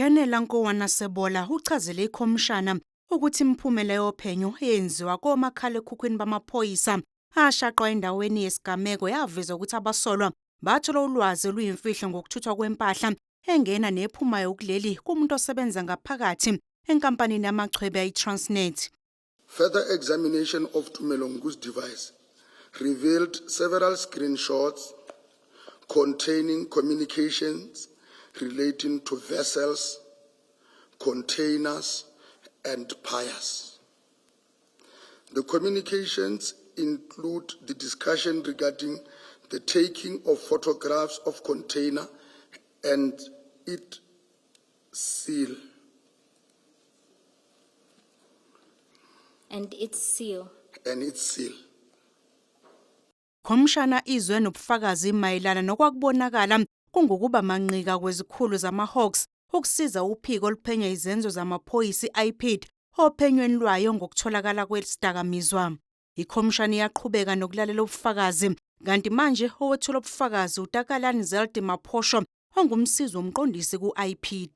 Kenela Nkowanasebola uchazele ikhomishana ukuthi imiphumela yophenyo eyenziwa komakhalekhukhwini bamaphoyisa ashaqwa endaweni yesigameko yaveza ukuthi abasolwa bathola ulwazi oluyimfihlo ngokuthuthwa kwempahla engena nephumayo kuleli kumuntu osebenza ngaphakathi enkampanini yamachwebe ayi-Transnet. Further examination of Tumelongu's device revealed several screenshots containing communications relating to vessels, containers, and piers. The communications include the discussion regarding the taking of photographs of container and its seal. Khomishana izwe nobufakazi mayelana nokwakubonakala kungukuba manqika kwezikhulu zama-Hawks ukusiza uphiko oluphenya izenzo zamaphoyisa i-IPID ophenyweni lwayo ngokutholakala kwesidakamizwa. Ikhomishana iyaqhubeka nokulalela ubufakazi kanti manje owethula ubufakazi uTakalani Zelde Maphosho ongumsizi womqondisi ku-IPID.